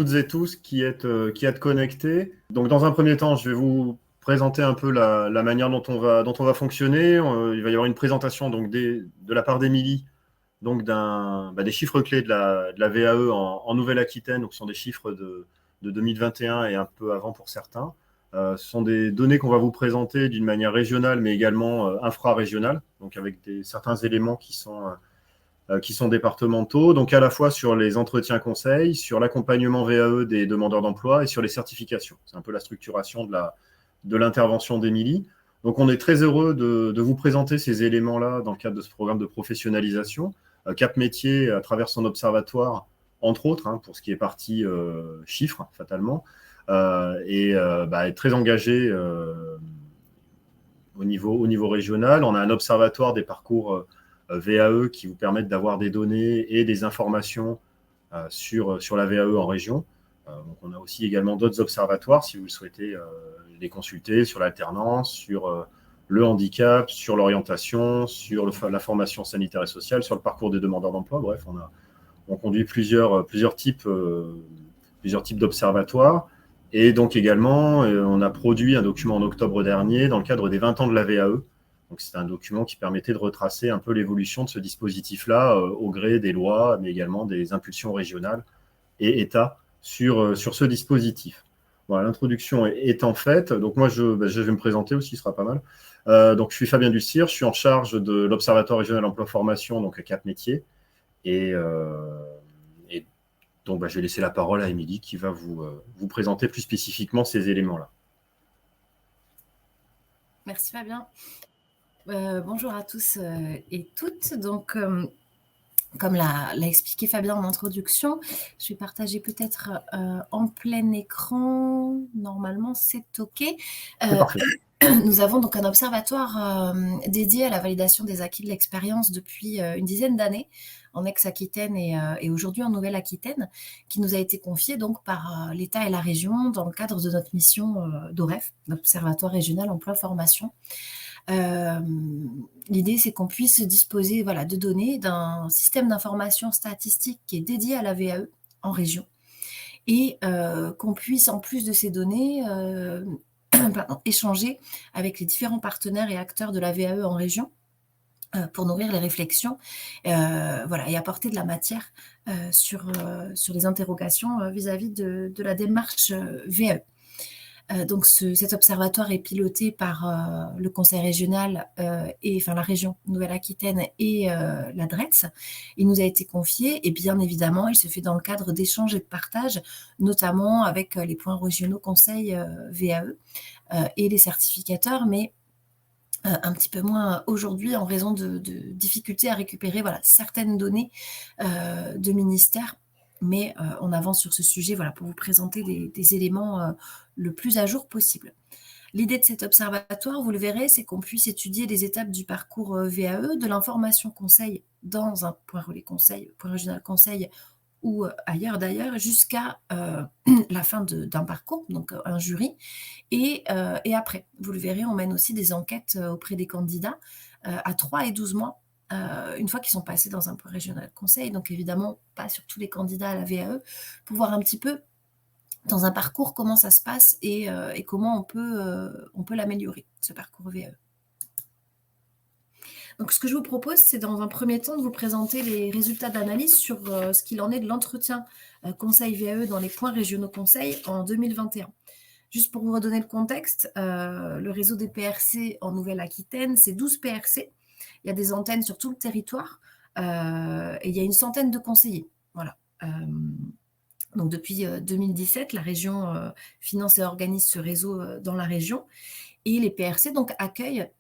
toutes et tous qui êtes connectés. Donc, dans un premier temps, je vais vous présenter un peu la manière dont on va fonctionner. Il va y avoir une présentation donc, de la part d'Émilie, donc des chiffres clés de la VAE en Nouvelle-Aquitaine, donc ce sont des chiffres de 2021 et un peu avant pour certains. Ce sont des données qu'on va vous présenter d'une manière régionale, mais également infra-régionale, donc avec certains éléments qui sont départementaux, donc à la fois sur les entretiens conseils, sur l'accompagnement VAE des demandeurs d'emploi et sur les certifications. C'est un peu la structuration de l'intervention d'Émilie. Donc on est très heureux de vous présenter ces éléments-là dans le cadre de ce programme de professionnalisation. Cap Métier, à travers son observatoire, entre autres, pour ce qui est partie chiffres, fatalement, est très engagé au niveau régional. On a un observatoire des parcours VAE qui vous permettent d'avoir des données et des informations sur la VAE en région. Donc on a aussi également d'autres observatoires, si vous le souhaitez les consulter, sur l'alternance, sur le handicap, sur l'orientation, sur la formation sanitaire et sociale, sur le parcours des demandeurs d'emploi. Bref, on conduit plusieurs types d'observatoires. Et donc également, on a produit un document en octobre dernier dans le cadre des 20 ans de la VAE. Donc c'est un document qui permettait de retracer un peu l'évolution de ce dispositif-là au gré des lois, mais également des impulsions régionales et État sur ce dispositif. Voilà, l'introduction étant faite, donc moi je vais me présenter aussi, ce sera pas mal. Donc je suis Fabien Dussir, je suis en charge de l'Observatoire régional emploi formation, donc à Cap Métier. Et donc je vais laisser la parole à Émilie qui va vous présenter plus spécifiquement ces éléments-là. Merci Fabien. Bonjour à tous et toutes. Donc, comme l'a expliqué Fabien en introduction, je vais partager peut-être en plein écran. Normalement, c'est OK. C'est parfait. Nous avons donc un observatoire dédié à la validation des acquis de l'expérience depuis une dizaine d'années en ex-Aquitaine et aujourd'hui en Nouvelle-Aquitaine, qui nous a été confié donc par l'État et la région dans le cadre de notre mission d'OREF, l'Observatoire régional emploi formation. L'idée, c'est qu'on puisse disposer de données d'un système d'information statistique qui est dédié à la VAE en région et qu'on puisse, en plus de ces données, échanger avec les différents partenaires et acteurs de la VAE en région pour nourrir les réflexions et apporter de la matière sur les interrogations vis-à-vis de la démarche VAE. Donc cet observatoire est piloté par le conseil régional la région Nouvelle-Aquitaine et la DRETS. Il nous a été confié et bien évidemment, il se fait dans le cadre d'échanges et de partage, notamment avec les points régionaux conseils VAE et les certificateurs, mais un petit peu moins aujourd'hui en raison de difficultés à récupérer certaines données de ministères. Mais on avance sur ce sujet pour vous présenter des éléments le plus à jour possible. L'idée de cet observatoire, vous le verrez, c'est qu'on puisse étudier les étapes du parcours VAE, de l'information conseil dans un point relais conseil, point régional conseil ou ailleurs d'ailleurs, jusqu'à la fin d'un parcours, donc un jury. Et après, vous le verrez, on mène aussi des enquêtes auprès des candidats à 3 et 12 mois, une fois qu'ils sont passés dans un point régional conseil, donc évidemment pas sur tous les candidats à la VAE, pour voir un petit peu dans un parcours comment ça se passe et comment on peut l'améliorer, ce parcours VAE. Donc ce que je vous propose, c'est dans un premier temps de vous présenter les résultats d'analyse sur ce qu'il en est de l'entretien conseil VAE dans les points régionaux conseil en 2021. Juste pour vous redonner le contexte, le réseau des PRC en Nouvelle-Aquitaine, c'est 12 PRC. Il y a des antennes sur tout le territoire et il y a une centaine de conseillers. Voilà. Donc depuis 2017, la région finance et organise ce réseau dans la région. Et les PRC donc accueillent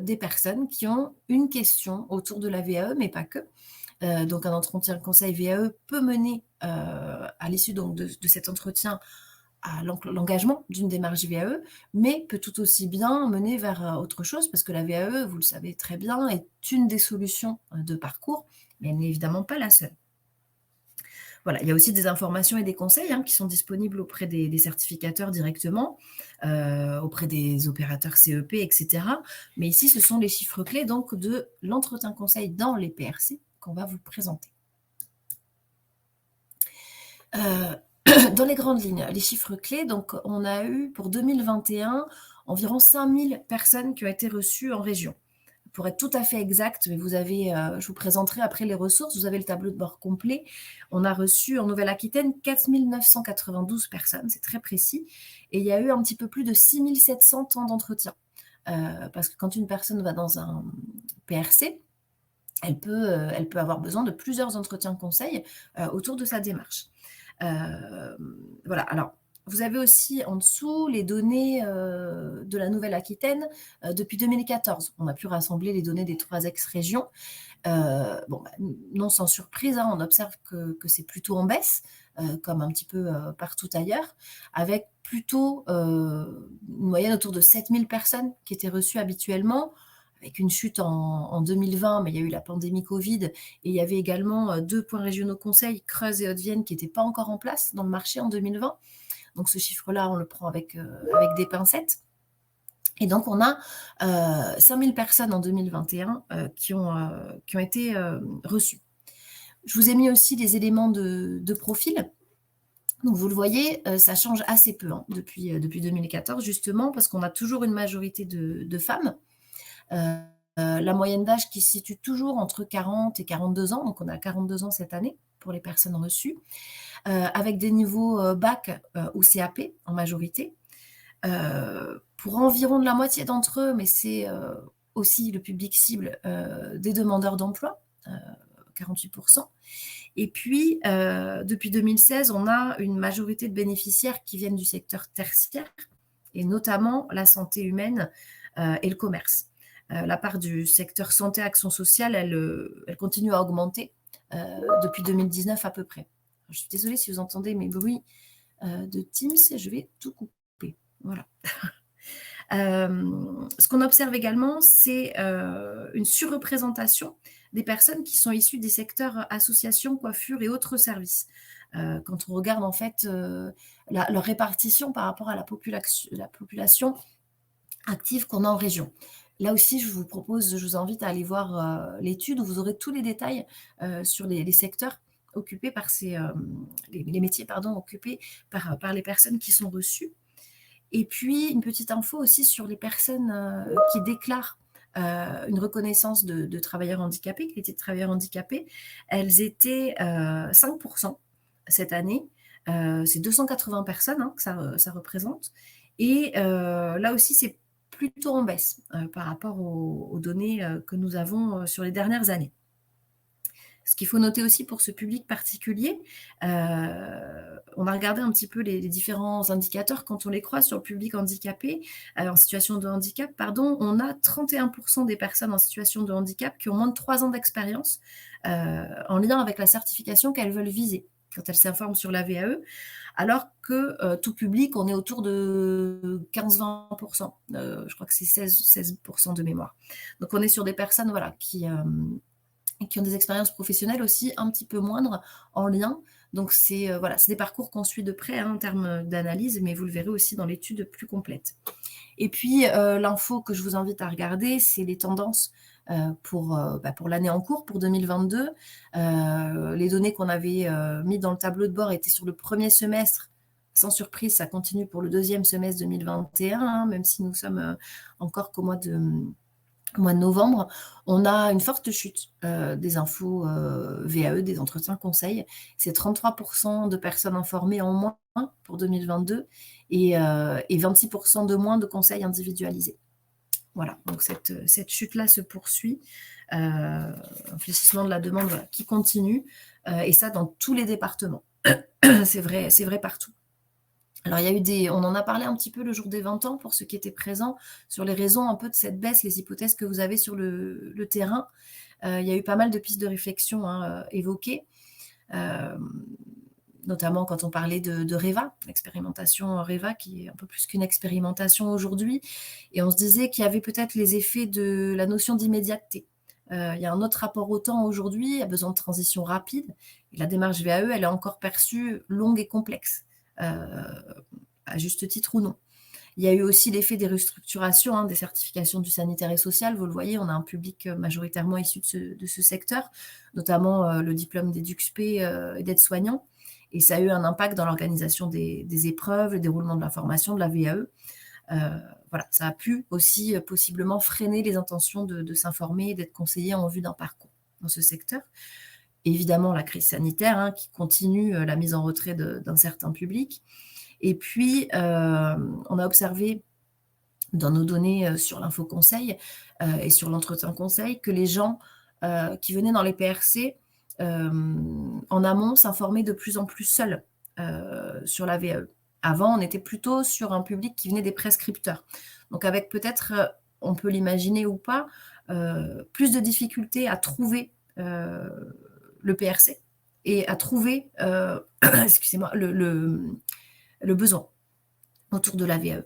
des personnes qui ont une question autour de la VAE, mais pas que. Donc un entretien conseil VAE peut mener à l'issue donc de cet entretien à l'engagement d'une démarche VAE, mais peut tout aussi bien mener vers autre chose, parce que la VAE, vous le savez très bien, est une des solutions de parcours, mais elle n'est évidemment pas la seule. Voilà, il y a aussi des informations et des conseils qui sont disponibles auprès des certificateurs directement, auprès des opérateurs CEP, etc. Mais ici, ce sont les chiffres clés donc, de l'entretien conseil dans les PRC qu'on va vous présenter. Dans les grandes lignes, les chiffres clés, donc on a eu pour 2021 environ 5000 personnes qui ont été reçues en région. Pour être tout à fait exact, mais vous avez, je vous présenterai après les ressources, vous avez le tableau de bord complet. On a reçu en Nouvelle-Aquitaine 4 992 personnes, c'est très précis, et il y a eu un petit peu plus de 6 700 temps d'entretien. Parce que quand une personne va dans un PRC, elle peut avoir besoin de plusieurs entretiens conseils autour de sa démarche. Voilà, alors vous avez aussi en dessous les données de la Nouvelle-Aquitaine depuis 2014. On a pu rassembler les données des 3 ex-régions. Non sans surprise, on observe que c'est plutôt en baisse, comme un petit peu partout ailleurs, avec plutôt une moyenne autour de 7000 personnes qui étaient reçues habituellement, avec une chute en 2020, mais il y a eu la pandémie Covid, et il y avait également 2 points régionaux conseils, Creuse et Haute-Vienne, qui n'étaient pas encore en place dans le marché en 2020. Donc ce chiffre-là, on le prend avec des pincettes. Et donc on a 5000 personnes en 2021 qui ont été reçues. Je vous ai mis aussi des éléments de profil. Donc vous le voyez, ça change assez peu depuis 2014, justement, parce qu'on a toujours une majorité de femmes. La moyenne d'âge qui se situe toujours entre 40 et 42 ans, donc on a 42 ans cette année pour les personnes reçues, avec des niveaux bac ou CAP en majorité. Pour environ de la moitié d'entre eux, mais c'est aussi le public cible des demandeurs d'emploi, 48%. Et puis, depuis 2016, on a une majorité de bénéficiaires qui viennent du secteur tertiaire, et notamment la santé humaine et le commerce. La part du secteur santé action sociale, elle continue à augmenter depuis 2019 à peu près. Je suis désolée si vous entendez mes bruits de Teams, je vais tout couper. Voilà. Ce qu'on observe également, c'est une surreprésentation des personnes qui sont issues des secteurs associations, coiffure et autres services. Quand on regarde en fait leur répartition par rapport à la population active qu'on a en région. Là aussi, je vous invite à aller voir l'étude où vous aurez tous les détails sur les secteurs occupés par les métiers occupés par les personnes qui sont reçues. Et puis, une petite info aussi sur les personnes qui déclarent une reconnaissance de travailleurs handicapés, qualité de travailleurs handicapés. Elles étaient 5% cette année. C'est 280 personnes que ça représente. Et là aussi, c'est plutôt en baisse par rapport aux données que nous avons sur les dernières années. Ce qu'il faut noter aussi pour ce public particulier, on a regardé un petit peu les différents indicateurs quand on les croise sur le public handicapé, en situation de handicap, on a 31% des personnes en situation de handicap qui ont moins de 3 ans d'expérience en lien avec la certification qu'elles veulent viser quand elles s'informent sur la VAE, alors que tout public, on est autour de 15-20%. Je crois que c'est 16% de mémoire. Donc on est sur des personnes qui ont des expériences professionnelles aussi un petit peu moindres en lien. Donc c'est des parcours qu'on suit de près en termes d'analyse, mais vous le verrez aussi dans l'étude plus complète. Et puis l'info que je vous invite à regarder, c'est les tendances pour l'année en cours, pour 2022. Les données qu'on avait mis dans le tableau de bord étaient sur le premier semestre. Sans surprise, ça continue pour le deuxième semestre 2021, même si nous sommes encore qu'au mois de novembre. On a une forte chute des infos VAE, des entretiens conseils. C'est 33% de personnes informées en moins pour 2022 et 26% de moins de conseils individualisés. Voilà, donc cette chute-là se poursuit. Un fléchissement de la demande qui continue, et ça dans tous les départements. C'est vrai partout. Alors, on en a parlé un petit peu le jour des 20 ans pour ceux qui étaient présents sur les raisons un peu de cette baisse, les hypothèses que vous avez sur le terrain. Il y a eu pas mal de pistes de réflexion évoquées, notamment quand on parlait de REVA, l'expérimentation REVA qui est un peu plus qu'une expérimentation aujourd'hui. Et on se disait qu'il y avait peut-être les effets de la notion d'immédiateté. Il y a un autre rapport au temps aujourd'hui, il y a besoin de transition rapide. Et la démarche VAE, elle est encore perçue longue et complexe. À juste titre ou non. Il y a eu aussi l'effet des restructurations, des certifications du sanitaire et social. Vous le voyez, on a un public majoritairement issu de ce secteur, notamment le diplôme d'EduxP et d'aide-soignant. Et ça a eu un impact dans l'organisation des épreuves, le déroulement de la formation, de la VAE. Voilà, ça a pu aussi possiblement freiner les intentions de s'informer et d'être conseillé en vue d'un parcours dans ce secteur. Et évidemment, la crise sanitaire qui continue la mise en retrait d'un certain public. Et puis, on a observé dans nos données sur l'info conseil et sur l'entretien conseil que les gens qui venaient dans les PRC en amont s'informaient de plus en plus seuls sur la VAE. Avant, on était plutôt sur un public qui venait des prescripteurs. Donc avec peut-être, on peut l'imaginer ou pas, plus de difficultés à trouver le PRC et à trouver excusez-moi, le besoin autour de la VAE.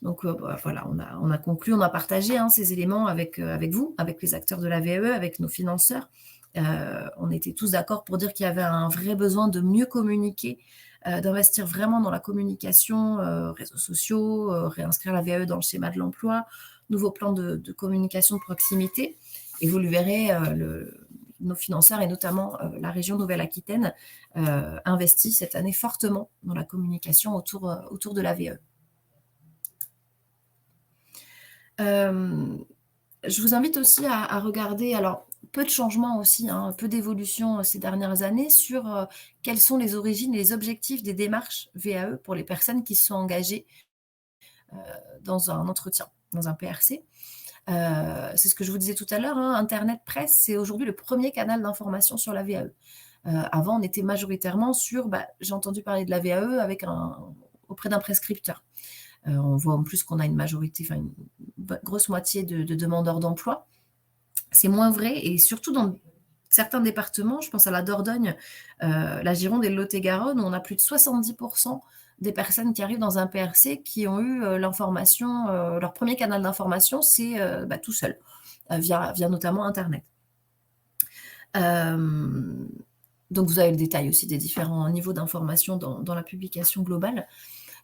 Donc voilà, on a conclu, on a partagé ces éléments avec vous, avec les acteurs de la VAE, avec nos financeurs. On était tous d'accord pour dire qu'il y avait un vrai besoin de mieux communiquer, d'investir vraiment dans la communication, réseaux sociaux, réinscrire la VAE dans le schéma de l'emploi, nouveau plan de communication de proximité. Et vous le verrez, nos financeurs et notamment la région Nouvelle-Aquitaine investissent cette année fortement dans la communication autour de la VAE. Je vous invite aussi à regarder, alors peu de changements aussi, peu d'évolution ces dernières années sur quelles sont les origines et les objectifs des démarches VAE pour les personnes qui se sont engagées dans un entretien, dans un PRC. C'est ce que je vous disais tout à l'heure, Internet Presse, c'est aujourd'hui le premier canal d'information sur la VAE. Avant, on était majoritairement sur, j'ai entendu parler de la VAE auprès d'un prescripteur. On voit en plus qu'on a une majorité, une grosse moitié de demandeurs d'emploi. C'est moins vrai, et surtout dans certains départements, je pense à la Dordogne, la Gironde et le Lot-et-Garonne, où on a plus de 70% des personnes qui arrivent dans un PRC qui ont eu l'information, leur premier canal d'information, c'est tout seul, via notamment Internet. Donc vous avez le détail aussi des différents niveaux d'information dans la publication globale.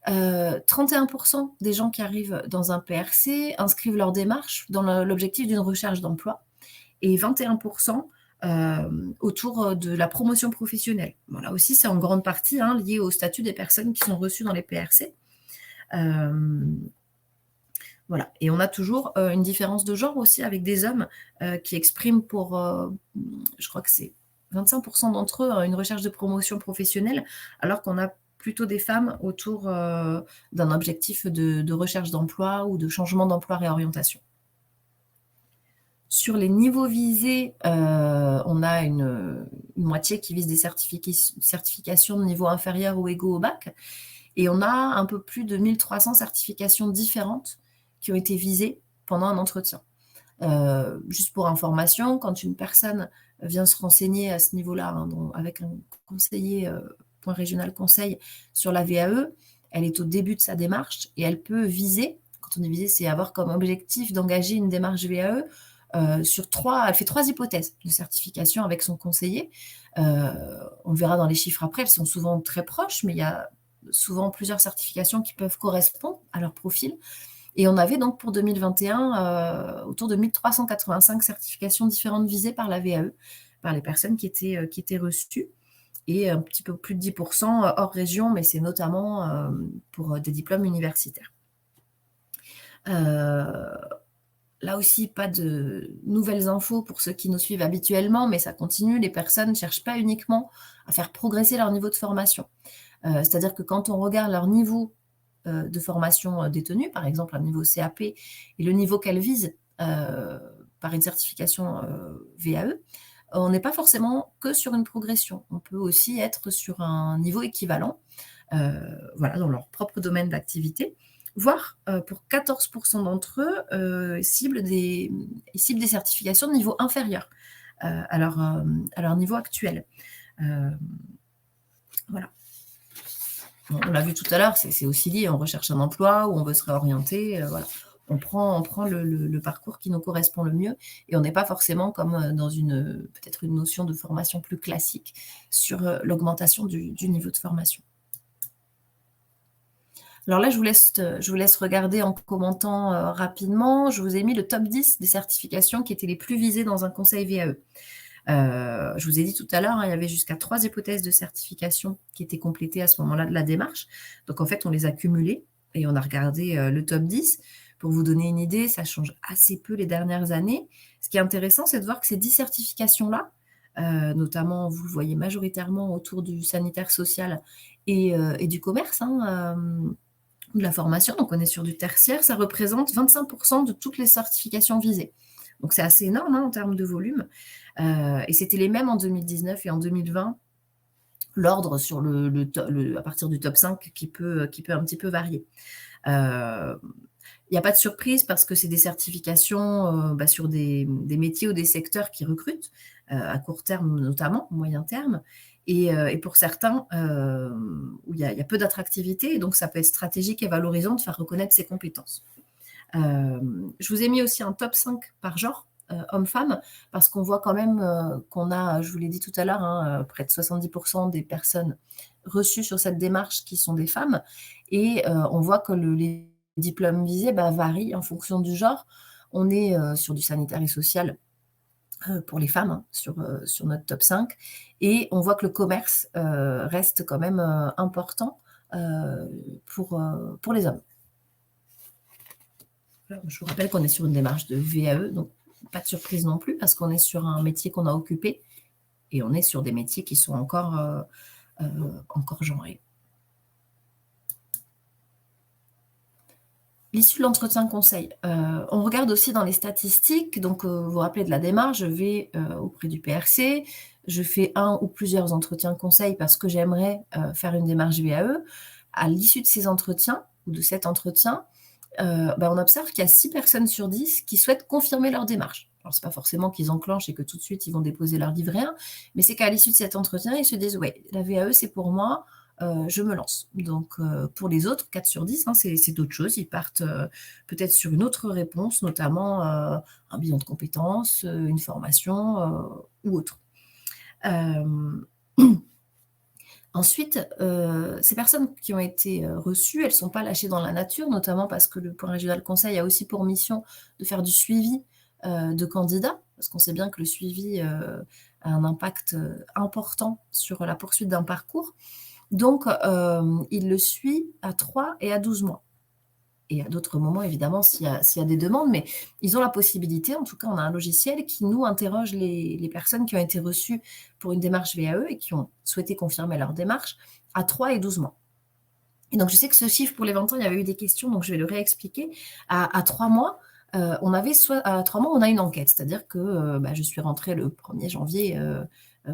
31% des gens qui arrivent dans un PRC inscrivent leur démarche dans l'objectif d'une recherche d'emploi et 21% autour de la promotion professionnelle. Bon, là aussi, c'est en grande partie lié au statut des personnes qui sont reçues dans les PRC. Voilà. Et on a toujours une différence de genre aussi avec des hommes qui expriment pour, je crois que c'est 25% d'entre eux, une recherche de promotion professionnelle, alors qu'on a plutôt des femmes autour d'un objectif de recherche d'emploi ou de changement d'emploi-réorientation. Sur les niveaux visés, on a une moitié qui vise des certifications de niveau inférieur ou égaux au bac, et on a un peu plus de 1300 certifications différentes qui ont été visées pendant un entretien. Juste pour information, quand une personne vient se renseigner à ce niveau-là, avec un conseiller point régional conseil sur la VAE, elle est au début de sa démarche et elle peut viser, quand on est visé, c'est avoir comme objectif d'engager une démarche VAE elle fait 3 hypothèses de certification avec son conseiller. On le verra dans les chiffres après, elles sont souvent très proches, mais il y a souvent plusieurs certifications qui peuvent correspondre à leur profil. Et on avait donc pour 2021 autour de 1385 certifications différentes visées par la VAE, par les personnes qui étaient reçues, et un petit peu plus de 10% hors région, mais c'est notamment pour des diplômes universitaires. Là aussi, pas de nouvelles infos pour ceux qui nous suivent habituellement, mais ça continue. Les personnes ne cherchent pas uniquement à faire progresser leur niveau de formation. C'est-à-dire que quand on regarde leur niveau de formation détenu, par exemple un niveau CAP, et le niveau qu'elles visent par une certification VAE, on n'est pas forcément que sur une progression. On peut aussi être sur un niveau équivalent, dans leur propre domaine d'activité, voire pour 14% d'entre eux, ciblent des certifications de niveau inférieur à leur niveau actuel. Voilà. On l'a vu tout à l'heure, c'est aussi lié, on recherche un emploi ou on veut se réorienter, voilà. On prend le parcours qui nous correspond le mieux et on n'est pas forcément comme dans peut-être une notion de formation plus classique sur l'augmentation du niveau de formation. Alors là, je vous laisse regarder en commentant rapidement. Je vous ai mis le top 10 des certifications qui étaient les plus visées dans un conseil VAE. Je vous ai dit tout à l'heure, hein, il y avait jusqu'à 3 hypothèses de certification qui étaient complétées à ce moment-là de la démarche. Donc, en fait, on les a cumulées et on a regardé le top 10. Pour vous donner une idée, ça change assez peu les dernières années. Ce qui est intéressant, c'est de voir que ces 10 certifications-là, notamment, vous le voyez majoritairement autour du sanitaire social et du commerce, hein, de la formation, donc on est sur du tertiaire, ça représente 25% de toutes les certifications visées. Donc c'est assez énorme, hein, en termes de volume. Et c'était les mêmes en 2019 et en 2020. L'ordre sur à partir du top 5 qui peut un petit peu varier. Il n'y a pas de surprise parce que c'est des certifications sur des métiers ou des secteurs qui recrutent, à court terme notamment, moyen terme. Et pour certains, où il y a peu d'attractivité, et donc ça peut être stratégique et valorisant de faire reconnaître ses compétences. Je vous ai mis aussi un top 5 par genre, hommes-femmes, parce qu'on voit quand même qu'on a, je vous l'ai dit tout à l'heure, hein, près de 70% des personnes reçues sur cette démarche qui sont des femmes, et on voit que les diplômes visés varient en fonction du genre. On est sur du sanitaire et social pour les femmes, hein, sur notre top 5, et on voit que le commerce reste quand même important pour les hommes. Je vous rappelle qu'on est sur une démarche de VAE, donc pas de surprise non plus, parce qu'on est sur un métier qu'on a occupé, et on est sur des métiers qui sont encore genrés. L'issue de l'entretien conseil. On regarde aussi dans les statistiques, donc vous vous rappelez de la démarche, je vais auprès du PRC, je fais un ou plusieurs entretiens conseil parce que j'aimerais faire une démarche VAE. À l'issue de ces entretiens, ou de cet entretien, on observe qu'il y a 6 personnes sur 10 qui souhaitent confirmer leur démarche. Alors, ce n'est pas forcément qu'ils enclenchent et que tout de suite, ils vont déposer leur livret A, mais c'est qu'à l'issue de cet entretien, ils se disent « ouais, la VAE, c'est pour moi, je me lance ». Donc, pour les autres, 4 sur 10, hein, c'est d'autres choses. Ils partent peut-être sur une autre réponse, notamment un bilan de compétences, une formation ou autre. Ensuite, ces personnes qui ont été reçues, elles ne sont pas lâchées dans la nature, notamment parce que le point régional conseil a aussi pour mission de faire du suivi de candidats, parce qu'on sait bien que le suivi a un impact important sur la poursuite d'un parcours. Donc, il le suit à 3 et à 12 mois. Et à d'autres moments, évidemment, s'il y a des demandes, mais ils ont la possibilité, en tout cas, on a un logiciel qui nous interroge les personnes qui ont été reçues pour une démarche VAE et qui ont souhaité confirmer leur démarche à 3 et 12 mois. Et donc, je sais que ce chiffre, pour les 20 ans, il y avait eu des questions, donc je vais le réexpliquer. À 3 mois, à 3 mois, on a une enquête, c'est-à-dire que je suis rentrée le 1er janvier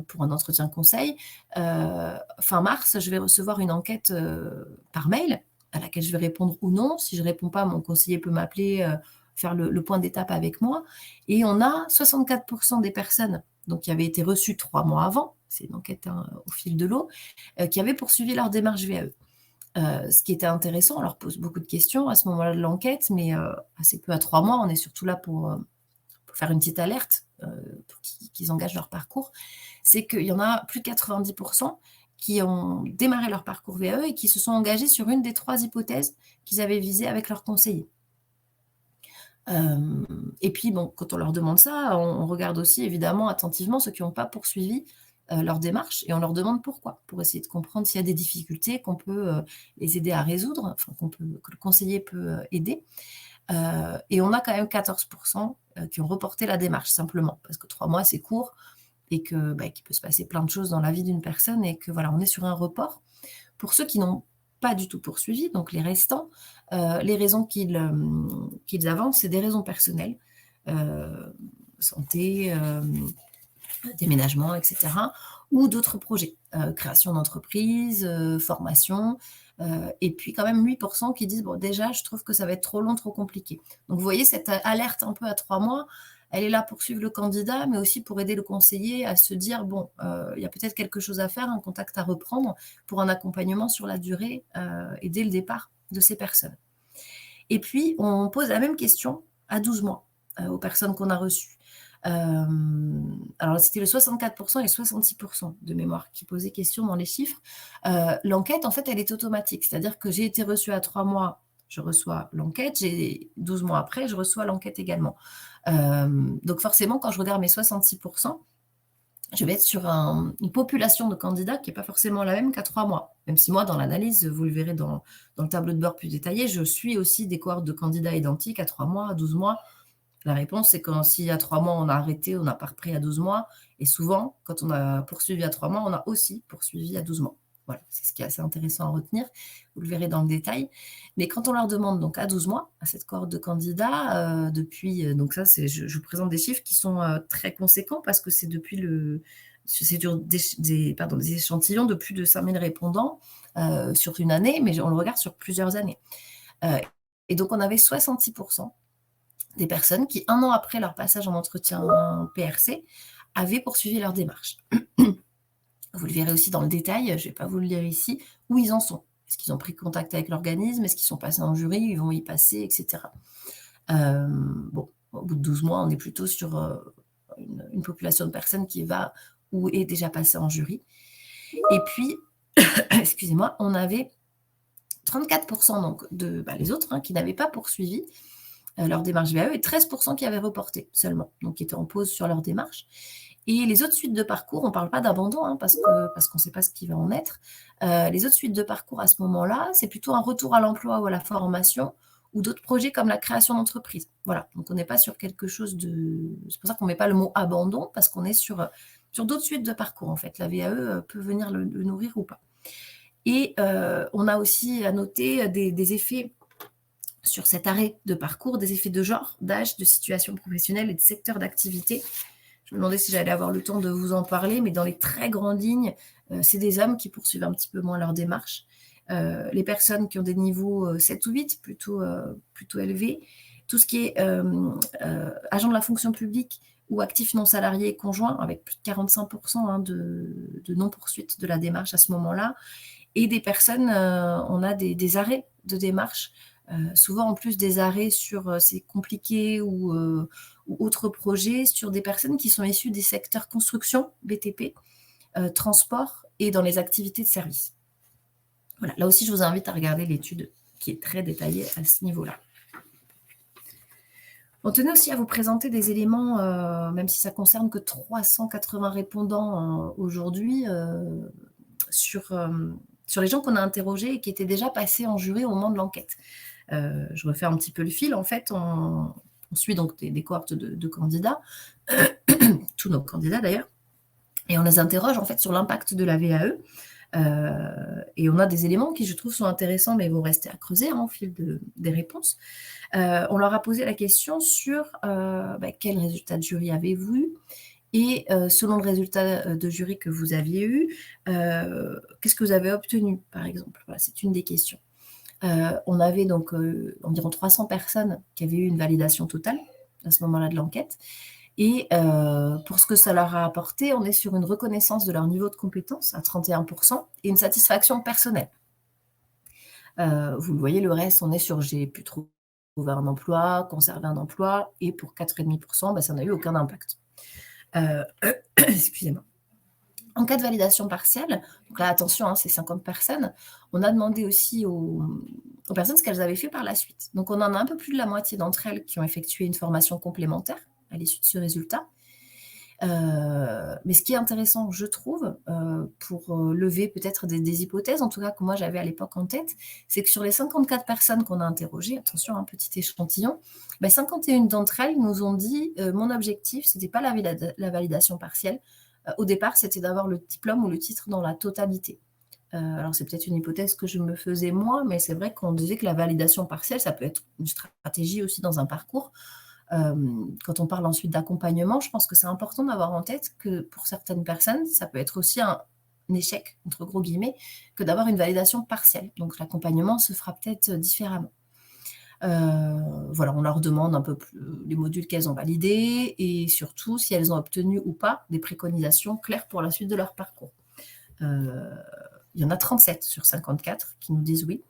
pour un entretien conseil. Fin mars, je vais recevoir une enquête par mail, à laquelle je vais répondre ou non. Si je ne réponds pas, mon conseiller peut m'appeler, faire le point d'étape avec moi. Et on a 64% des personnes donc, qui avaient été reçues 3 mois avant, c'est une enquête au fil de l'eau, qui avaient poursuivi leur démarche VAE. Ce qui était intéressant, on leur pose beaucoup de questions à ce moment-là de l'enquête, mais assez peu à 3 mois, on est surtout là pour faire une petite alerte, pour qu'ils engagent leur parcours, c'est qu'il y en a plus de 90% qui ont démarré leur parcours VAE et qui se sont engagés sur une des 3 hypothèses qu'ils avaient visées avec leur conseiller. Et puis, quand on leur demande ça, on regarde aussi évidemment attentivement ceux qui n'ont pas poursuivi leur démarche et on leur demande pourquoi, pour essayer de comprendre s'il y a des difficultés qu'on peut les aider à résoudre, enfin, que le conseiller peut aider. Et on a quand même 14% qui ont reporté la démarche, simplement, parce que 3 mois, c'est court, et qu'il peut se passer plein de choses dans la vie d'une personne, et que voilà, on est sur un report. Pour ceux qui n'ont pas du tout poursuivi, donc les restants, les raisons qu'ils avancent, c'est des raisons personnelles, santé, déménagement, etc., ou d'autres projets, création d'entreprise, formation, et puis quand même 8% qui disent, bon, déjà, je trouve que ça va être trop long, trop compliqué. Donc, vous voyez, cette alerte un peu à 3 mois, elle est là pour suivre le candidat, mais aussi pour aider le conseiller à se dire, bon, il y a peut-être quelque chose à faire, un contact à reprendre pour un accompagnement sur la durée et dès le départ de ces personnes. Et puis, on pose la même question à 12 mois aux personnes qu'on a reçues. Alors, c'était le 64% et 66% de mémoire qui posaient question dans les chiffres. L'enquête, en fait, elle est automatique. C'est-à-dire que j'ai été reçue à 3 mois, je reçois l'enquête. 12 mois après, je reçois l'enquête également. Donc, forcément, quand je regarde mes 66%, je vais être sur une population de candidats qui n'est pas forcément la même qu'à 3 mois. Même si moi, dans l'analyse, vous le verrez dans le tableau de bord plus détaillé, je suis aussi des cohortes de candidats identiques à 3 mois, à 12 mois. La réponse, c'est quand s'il y a 3 mois, on a arrêté, on n'a pas repris à 12 mois. Et souvent, quand on a poursuivi à 3 mois, on a aussi poursuivi à 12 mois. Voilà, c'est ce qui est assez intéressant à retenir. Vous le verrez dans le détail. Mais quand on leur demande donc à 12 mois, à cette cohorte de candidats, donc ça, je vous présente des chiffres qui sont très conséquents parce que c'est depuis c'est des échantillons de plus de 5000 répondants sur une année, mais on le regarde sur plusieurs années. Et donc, on avait 66% des personnes qui, 1 an après leur passage en entretien PRC, avaient poursuivi leur démarche. Vous le verrez aussi dans le détail, je ne vais pas vous le lire ici, où ils en sont. Est-ce qu'ils ont pris contact avec l'organisme? Est-ce qu'ils sont passés en jury? Ils vont y passer, etc. Bon, au bout de 12 mois, on est plutôt sur une population de personnes qui va ou est déjà passée en jury. Et puis, excusez-moi, on avait 34% donc les autres qui n'avaient pas poursuivi leur démarche VAE et 13% qui avaient reporté seulement, donc qui étaient en pause sur leur démarche. Et les autres suites de parcours, on ne parle pas d'abandon parce qu'on ne sait pas ce qui va en être. Les autres suites de parcours à ce moment-là, c'est plutôt un retour à l'emploi ou à la formation ou d'autres projets comme la création d'entreprise. Voilà, donc on n'est pas sur quelque chose de... C'est pour ça qu'on ne met pas le mot abandon parce qu'on est sur d'autres suites de parcours en fait. La VAE peut venir le nourrir ou pas. Et on a aussi à noter des effets sur cet arrêt de parcours, des effets de genre, d'âge, de situation professionnelle et de secteur d'activité. Je me demandais si j'allais avoir le temps de vous en parler, mais dans les très grandes lignes, c'est des hommes qui poursuivent un petit peu moins leur démarche. Les personnes qui ont des niveaux 7 ou 8, plutôt élevés. Tout ce qui est agent de la fonction publique ou actif non salarié et conjoint, avec plus de 45% de non-poursuite de la démarche à ce moment-là. Et des personnes, on a des arrêts de démarche, souvent en plus des arrêts sur c'est compliqué ou autres projets, sur des personnes qui sont issues des secteurs construction, BTP, transport et dans les activités de service. Voilà, là aussi, je vous invite à regarder l'étude qui est très détaillée à ce niveau-là. On tenait aussi à vous présenter des éléments, même si ça concerne que 380 répondants aujourd'hui, sur les gens qu'on a interrogés et qui étaient déjà passés en jury au moment de l'enquête. Je refais un petit peu le fil. En fait, on suit donc des cohortes de candidats, tous nos candidats d'ailleurs, et on les interroge en fait sur l'impact de la VAE. Et on a des éléments qui, je trouve, sont intéressants, mais vont rester à creuser au fil des réponses. On leur a posé la question sur quel résultat de jury avez-vous eu et selon le résultat de jury que vous aviez eu, qu'est-ce que vous avez obtenu, par exemple? Voilà, c'est une des questions. On avait donc environ 300 personnes qui avaient eu une validation totale à ce moment-là de l'enquête. Et pour ce que ça leur a apporté, on est sur une reconnaissance de leur niveau de compétence à 31% et une satisfaction personnelle. Vous le voyez, le reste, on est sur j'ai pu trouver un emploi, conserver un emploi, et pour 4,5%, ça n'a eu aucun impact. Excusez-moi. En cas de validation partielle, donc là, attention, c'est 50 personnes, on a demandé aussi aux personnes ce qu'elles avaient fait par la suite. Donc, on en a un peu plus de la moitié d'entre elles qui ont effectué une formation complémentaire à l'issue de ce résultat. Mais ce qui est intéressant, je trouve, pour lever peut-être des hypothèses, en tout cas que moi j'avais à l'époque en tête, c'est que sur les 54 personnes qu'on a interrogées, attention, un petit échantillon, 51 d'entre elles nous ont dit mon objectif, c'était pas la validation partielle. Au départ, c'était d'avoir le diplôme ou le titre dans la totalité. Alors, c'est peut-être une hypothèse que je me faisais moi, mais c'est vrai qu'on disait que la validation partielle, ça peut être une stratégie aussi dans un parcours. Quand on parle ensuite d'accompagnement, je pense que c'est important d'avoir en tête que pour certaines personnes, ça peut être aussi un échec, entre gros guillemets, que d'avoir une validation partielle. Donc, l'accompagnement se fera peut-être différemment. Voilà, on leur demande un peu plus les modules qu'elles ont validés et surtout si elles ont obtenu ou pas des préconisations claires pour la suite de leur parcours. Il y en a 37 sur 54 qui nous disent oui.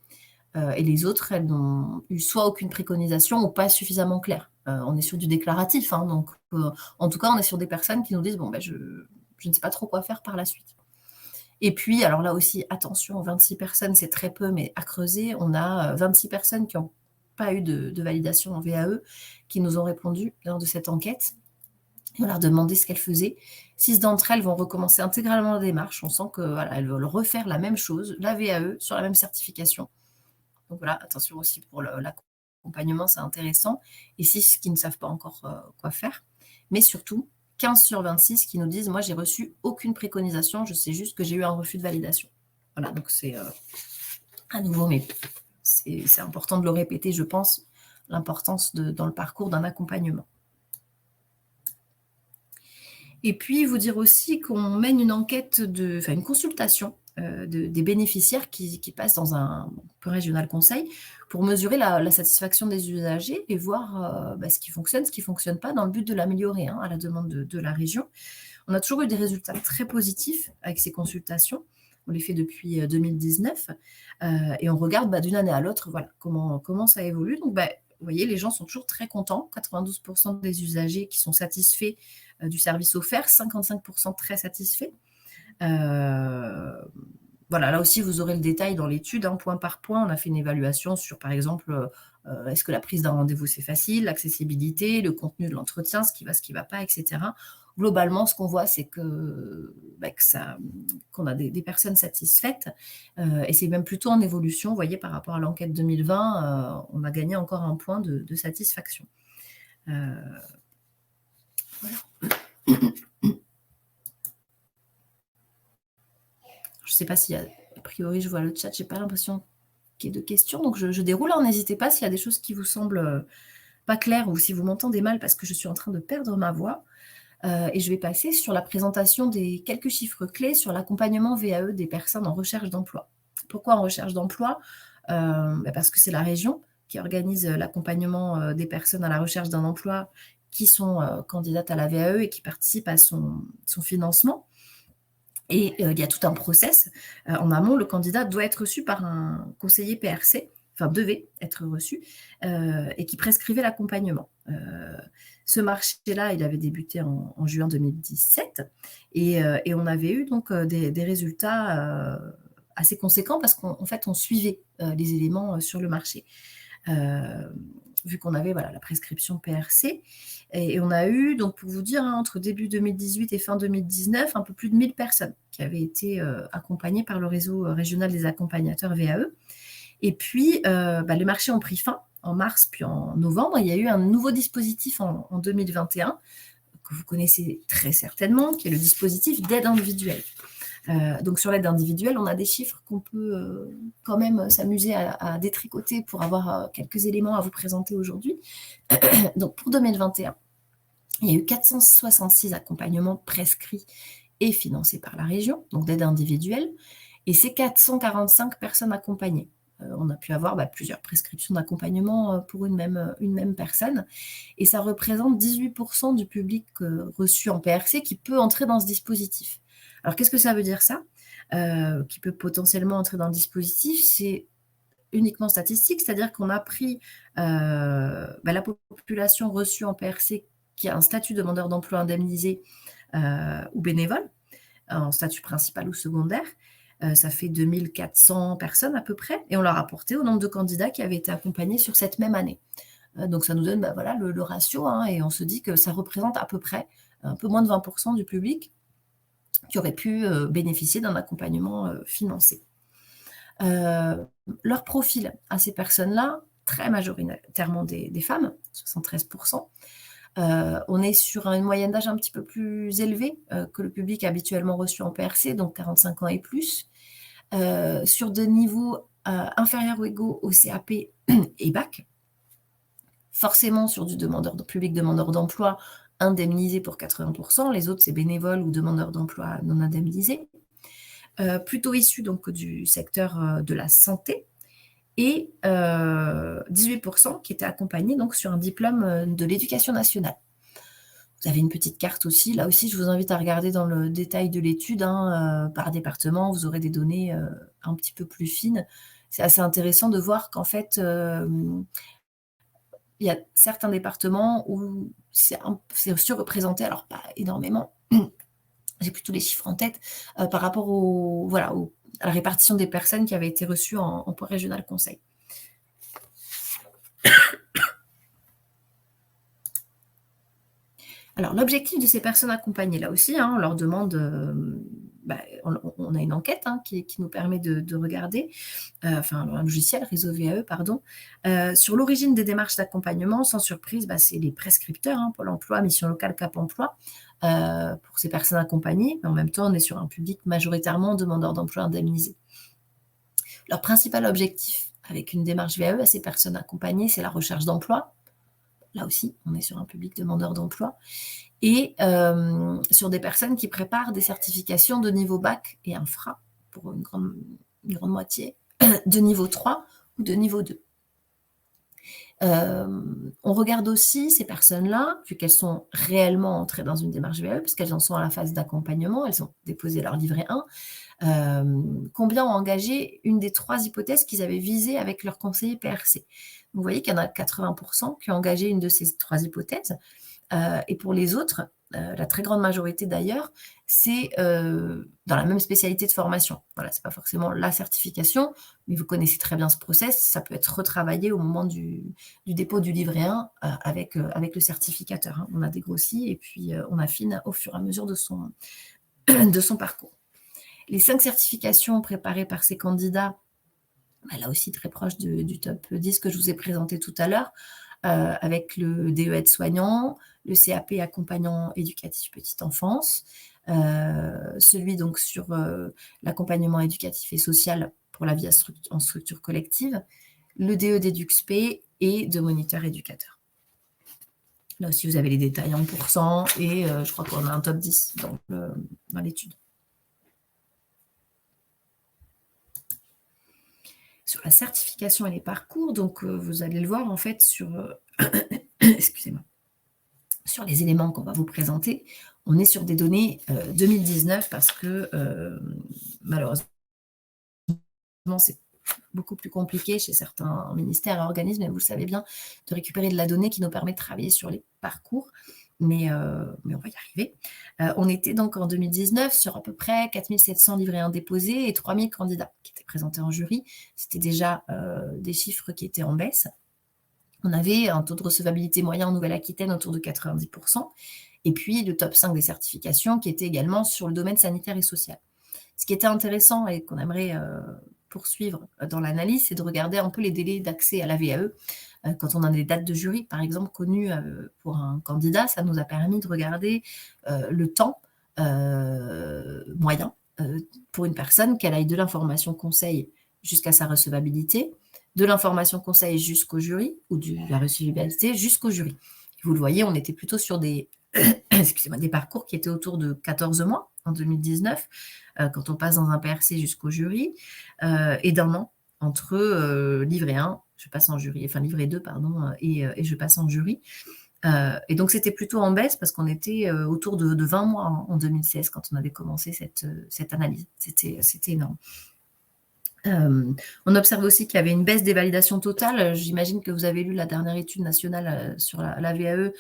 Et les autres, elles n'ont eu soit aucune préconisation ou pas suffisamment claire. On est sur du déclaratif, donc en tout cas, on est sur des personnes qui nous disent bon, je ne sais pas trop quoi faire par la suite. Et puis, alors là aussi, attention, 26 personnes, c'est très peu, mais à creuser, on a 26 personnes qui n'ont pas eu de validation en VAE qui nous ont répondu lors de cette enquête. Et on leur demandait ce qu'elles faisaient. 6 d'entre elles vont recommencer intégralement la démarche. On sent qu'elles voilà, veulent refaire la même chose, la VAE, sur la même certification. Donc voilà, attention aussi pour l'accompagnement, c'est intéressant. Et 6 qui ne savent pas encore quoi faire. Mais surtout, 15 sur 26 qui nous disent « Moi, j'ai reçu aucune préconisation, je sais juste que j'ai eu un refus de validation. » Voilà, donc c'est à nouveau, mais c'est important de le répéter, je pense, l'importance dans le parcours d'un accompagnement. Et puis, vous dire aussi qu'on mène une enquête, une consultation des bénéficiaires qui passent dans un régional conseil pour mesurer la satisfaction des usagers et voir ce qui fonctionne, ce qui ne fonctionne pas, dans le but de l'améliorer à la demande de la région. On a toujours eu des résultats très positifs avec ces consultations. On les fait depuis 2019 et on regarde d'une année à l'autre voilà, comment ça évolue. Donc, vous voyez, les gens sont toujours très contents. 92% des usagers qui sont satisfaits du service offert, 55% très satisfaits. Voilà, là aussi, vous aurez le détail dans l'étude, point par point. On a fait une évaluation sur, par exemple, est-ce que la prise d'un rendez-vous, c'est facile, l'accessibilité, le contenu de l'entretien, ce qui va pas, etc. Globalement, ce qu'on voit, c'est qu'on a des personnes satisfaites et c'est même plutôt en évolution. Vous voyez, par rapport à l'enquête 2020, on a gagné encore un point de satisfaction. Voilà. Je ne sais pas s'il y a, a priori, je vois le chat, je n'ai pas l'impression qu'il y ait de questions, donc je déroule. N'hésitez pas s'il y a des choses qui vous semblent pas claires ou si vous m'entendez mal parce que je suis en train de perdre ma voix. Et je vais passer sur la présentation des quelques chiffres clés sur l'accompagnement VAE des personnes en recherche d'emploi. Pourquoi en recherche d'emploi ? Parce que c'est la région qui organise l'accompagnement des personnes à la recherche d'un emploi qui sont candidates à la VAE et qui participent à son financement. Et il y a tout un process. En amont, le candidat doit être reçu par un conseiller PRC, enfin devait être reçu, et qui prescrivait l'accompagnement. Ce marché-là, il avait débuté en juin 2017, et on avait eu donc des résultats assez conséquents parce qu'en fait, on suivait les éléments sur le marché. Vu qu'on avait la prescription PRC. Et on a eu, donc pour vous dire, entre début 2018 et fin 2019, un peu plus de 1000 personnes qui avaient été accompagnées par le réseau régional des accompagnateurs VAE. Et puis, les marchés ont pris fin en mars, puis en novembre. Il y a eu un nouveau dispositif en 2021, que vous connaissez très certainement, qui est le dispositif d'aide individuelle. Donc sur l'aide individuelle, on a des chiffres qu'on peut quand même s'amuser à détricoter pour avoir quelques éléments à vous présenter aujourd'hui. Donc pour 2021, il y a eu 466 accompagnements prescrits et financés par la région, donc d'aide individuelle, et c'est 445 personnes accompagnées. On a pu avoir plusieurs prescriptions d'accompagnement pour une même personne, et ça représente 18% du public reçu en PRC qui peut entrer dans ce dispositif. Alors, qu'est-ce que ça veut dire ça qui peut potentiellement entrer dans le dispositif? C'est uniquement statistique, c'est-à-dire qu'on a pris la population reçue en PRC qui a un statut demandeur d'emploi indemnisé ou bénévole, en statut principal ou secondaire. Ça fait 2400 personnes à peu près, et on leur a porté au nombre de candidats qui avaient été accompagnés sur cette même année. Donc, ça nous donne le ratio, et on se dit que ça représente à peu près un peu moins de 20% du public qui auraient pu bénéficier d'un accompagnement financé. Leur profil à ces personnes-là, très majoritairement des femmes, 73%. On est sur une moyenne d'âge un petit peu plus élevée que le public habituellement reçu en PRC, donc 45 ans et plus, sur des niveaux inférieurs ou égaux au CAP et bac, forcément sur du public demandeur d'emploi indemnisé pour 80%, les autres c'est bénévoles ou demandeurs d'emploi non indemnisés, plutôt issus donc du secteur de la santé, et 18% qui étaient accompagnés donc sur un diplôme de l'éducation nationale. Vous avez une petite carte aussi, là aussi je vous invite à regarder dans le détail de l'étude, par département, vous aurez des données un petit peu plus fines. C'est assez intéressant de voir qu'en fait, il y a certains départements où c'est surreprésenté, alors pas énormément, j'ai plutôt les chiffres en tête, par rapport à la répartition des personnes qui avaient été reçues en point régional conseil. Alors, l'objectif de ces personnes accompagnées, là aussi, on leur demande, on a une enquête qui nous permet de regarder, enfin un logiciel, réseau VAE, pardon, sur l'origine des démarches d'accompagnement. Sans surprise, c'est les prescripteurs, Pôle emploi, mission locale, Cap emploi, pour ces personnes accompagnées. Mais en même temps, on est sur un public majoritairement demandeur d'emploi indemnisé. Leur principal objectif avec une démarche VAE à ces personnes accompagnées, c'est la recherche d'emploi. Là aussi, on est sur un public demandeur d'emploi. Et sur des personnes qui préparent des certifications de niveau bac et infra, pour une grande moitié, de niveau 3 ou de niveau 2. On regarde aussi ces personnes-là, vu qu'elles sont réellement entrées dans une démarche VAE, puisqu'elles en sont à la phase d'accompagnement, elles ont déposé leur livret 1, combien ont engagé une des 3 hypothèses qu'ils avaient visées avec leur conseiller PRC. Vous voyez qu'il y en a 80% qui ont engagé une de ces 3 hypothèses. Et pour les autres, la très grande majorité d'ailleurs, c'est dans la même spécialité de formation. Voilà, c'est pas forcément la certification, mais vous connaissez très bien ce process. Ça peut être retravaillé au moment du dépôt du livret 1 avec le certificateur. On a dégrossi et puis on affine au fur et à mesure de son parcours. Les 5 certifications préparées par ces candidats, là aussi très proche du top 10 que je vous ai présenté tout à l'heure, avec le DE aide-soignant, le CAP accompagnant éducatif petite enfance, celui donc sur l'accompagnement éducatif et social pour la vie en structure collective, le DE d'EduxP et de moniteur éducateur. Là aussi, vous avez les détails en pourcent et je crois qu'on a un top 10 dans l'étude. Sur la certification et les parcours, donc vous allez le voir en fait sur, excusez-moi, sur les éléments qu'on va vous présenter. On est sur des données 2019 parce que malheureusement, c'est beaucoup plus compliqué chez certains ministères et organismes, et vous le savez bien, de récupérer de la donnée qui nous permet de travailler sur les parcours. Mais on va y arriver. On était donc en 2019 sur à peu près 4700 livrets 1 déposés et 3000 candidats qui étaient présentés en jury. C'était déjà des chiffres qui étaient en baisse. On avait un taux de recevabilité moyen en Nouvelle-Aquitaine autour de 90%, et puis le top 5 des certifications qui était également sur le domaine sanitaire et social. Ce qui était intéressant et qu'on aimerait poursuivre dans l'analyse, c'est de regarder un peu les délais d'accès à la VAE. Quand on a des dates de jury, par exemple, connues pour un candidat, ça nous a permis de regarder le temps moyen pour une personne, qu'elle aille de l'information conseil jusqu'à sa recevabilité, de l'information conseil jusqu'au jury, ou de la recevabilité jusqu'au jury. Vous le voyez, on était plutôt sur des parcours qui étaient autour de 14 mois en 2019, quand on passe dans un PRC jusqu'au jury, et d'un an entre livret 1, je passe en jury, enfin livret 2, pardon, et je passe en jury. Et donc, c'était plutôt en baisse parce qu'on était autour de 20 mois en 2016 quand on avait commencé cette analyse. C'était énorme. On observe aussi qu'il y avait une baisse des validations totales. J'imagine que vous avez lu la dernière étude nationale sur la VAE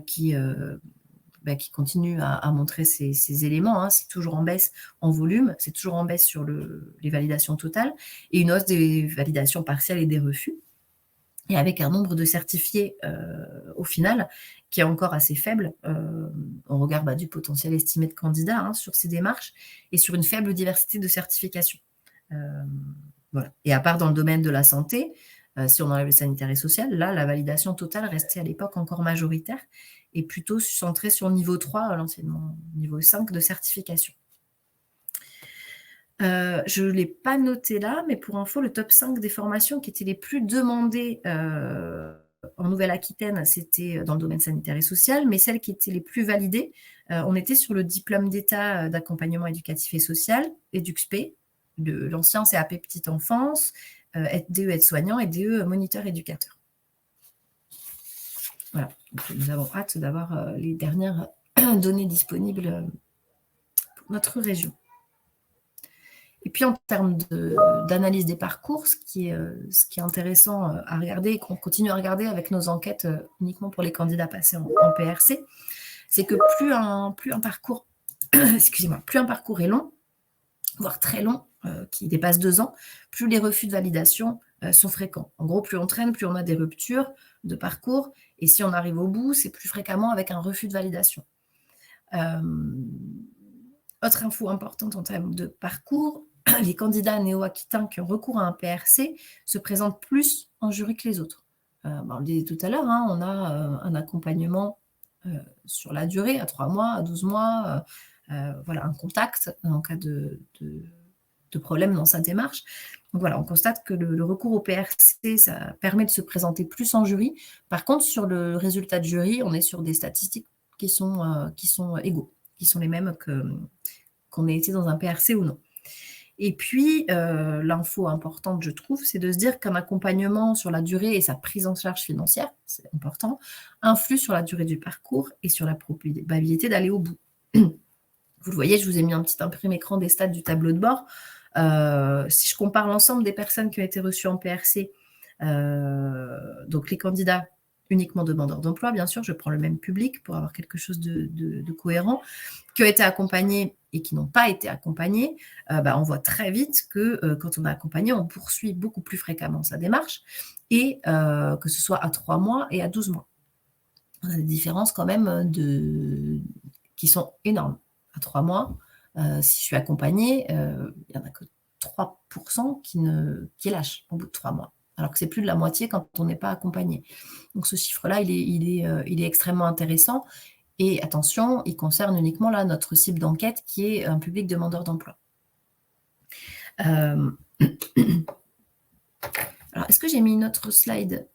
qui continue à montrer ces éléments. C'est toujours en baisse en volume, c'est toujours en baisse sur les validations totales et une hausse des validations partielles et des refus. Et avec un nombre de certifiés au final qui est encore assez faible au regard du potentiel estimé de candidats sur ces démarches et sur une faible diversité de certifications. Voilà. Et à part dans le domaine de la santé, si on enlève le sanitaire et social, là, la validation totale restait à l'époque encore majoritaire et plutôt centrée sur niveau 3, l'anciennement niveau 5 de certification. Je ne l'ai pas noté là, mais pour info, le top 5 des formations qui étaient les plus demandées en Nouvelle-Aquitaine, c'était dans le domaine sanitaire et social, mais celles qui étaient les plus validées, on était sur le diplôme d'État d'accompagnement éducatif et social, EduxP, l'ancien CAP petite enfance, DE aide-soignant et DE moniteur éducateur. Voilà, donc, nous avons hâte d'avoir les dernières données disponibles pour notre région. Et puis, en termes d'analyse des parcours, ce qui est intéressant à regarder et qu'on continue à regarder avec nos enquêtes uniquement pour les candidats passés en PRC, c'est que plus un parcours est long, voire très long, qui dépasse 2 ans, plus les refus de validation sont fréquents. En gros, plus on traîne, plus on a des ruptures de parcours. Et si on arrive au bout, c'est plus fréquemment avec un refus de validation. Autre info importante en termes de parcours, les candidats néo-aquitains qui ont recours à un PRC se présentent plus en jury que les autres. On le disait tout à l'heure, on a un accompagnement sur la durée, à 3 mois, à 12 mois, voilà, un contact en cas de problème dans sa démarche. Donc voilà, on constate que le recours au PRC, ça permet de se présenter plus en jury. Par contre, sur le résultat de jury, on est sur des statistiques qui sont égaux, qui sont les mêmes qu'on ait été dans un PRC ou non. Et puis, l'info importante, je trouve, c'est de se dire qu'un accompagnement sur la durée et sa prise en charge financière, c'est important, influe sur la durée du parcours et sur la probabilité d'aller au bout. Vous le voyez, je vous ai mis un petit imprimé écran des stats du tableau de bord. Si je compare l'ensemble des personnes qui ont été reçues en PRC, donc les candidats uniquement demandeurs d'emploi, bien sûr, je prends le même public pour avoir quelque chose de cohérent, qui ont été accompagnés et qui n'ont pas été accompagnés, on voit très vite que quand on est accompagné, on poursuit beaucoup plus fréquemment sa démarche, et que ce soit à 3 mois et à 12 mois. On a des différences quand même qui sont énormes. À 3 mois, si je suis accompagnée, il n'y en a que 3% qui lâchent au bout de 3 mois. Alors que c'est plus de la moitié quand on n'est pas accompagné. Donc ce chiffre-là, il est extrêmement intéressant. Et attention, il concerne uniquement là notre cible d'enquête qui est un public demandeur d'emploi. Alors, est-ce que j'ai mis une autre slide?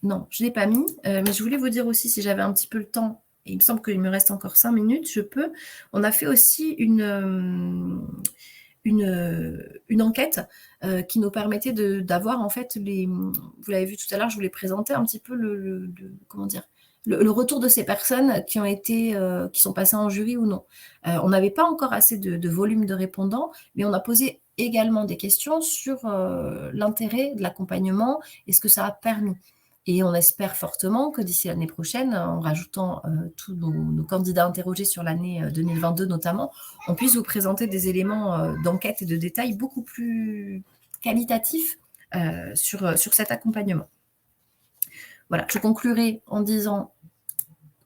Non, je ne l'ai pas mis, mais je voulais vous dire aussi, si j'avais un petit peu le temps, et il me semble qu'il me reste encore 5 minutes, je peux. On a fait aussi une enquête qui nous permettait d'avoir en fait vous l'avez vu tout à l'heure, je voulais présenter un petit peu le retour de ces personnes qui sont passées en jury ou non. On n'avait pas encore assez de volume de répondants, mais on a posé également des questions sur l'intérêt de l'accompagnement et ce que ça a permis. Et on espère fortement que d'ici l'année prochaine, en rajoutant tous nos candidats interrogés sur l'année 2022 notamment, on puisse vous présenter des éléments d'enquête et de détail beaucoup plus qualitatifs sur cet accompagnement. Voilà, je conclurai en disant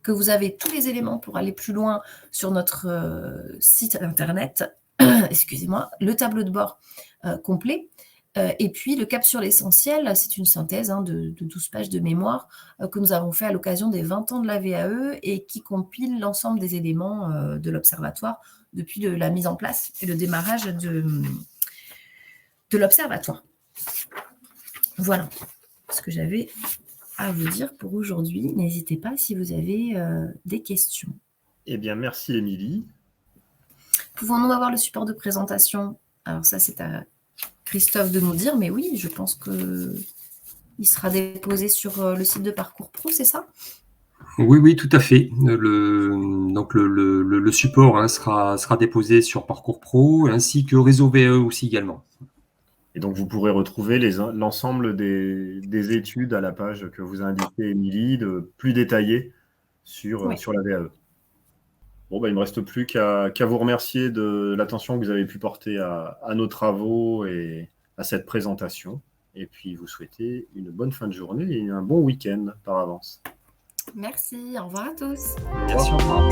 que vous avez tous les éléments pour aller plus loin sur notre site internet, excusez-moi, le tableau de bord complet. Et puis, le cap sur l'essentiel, c'est une synthèse de 12 pages de mémoire que nous avons fait à l'occasion des 20 ans de la VAE et qui compile l'ensemble des éléments de l'Observatoire depuis la mise en place et le démarrage de l'Observatoire. Voilà ce que j'avais à vous dire pour aujourd'hui. N'hésitez pas si vous avez des questions. Eh bien, merci Émilie. Pouvons-nous avoir le support de présentation? Alors ça, c'est à Christophe de nous dire, mais oui, je pense qu'il sera déposé sur le site de Parcours Pro, c'est ça? Oui, tout à fait. Donc le support sera déposé sur Parcours Pro ainsi que Réseau VAE aussi également. Et donc, vous pourrez retrouver l'ensemble des études à la page que vous a indiqué Émilie, plus détaillées sur la VAE. Bon, il ne me reste plus qu'à vous remercier de l'attention que vous avez pu porter à nos travaux et à cette présentation. Et puis, vous souhaiter une bonne fin de journée et un bon week-end par avance. Merci, au revoir à tous. Merci, au revoir.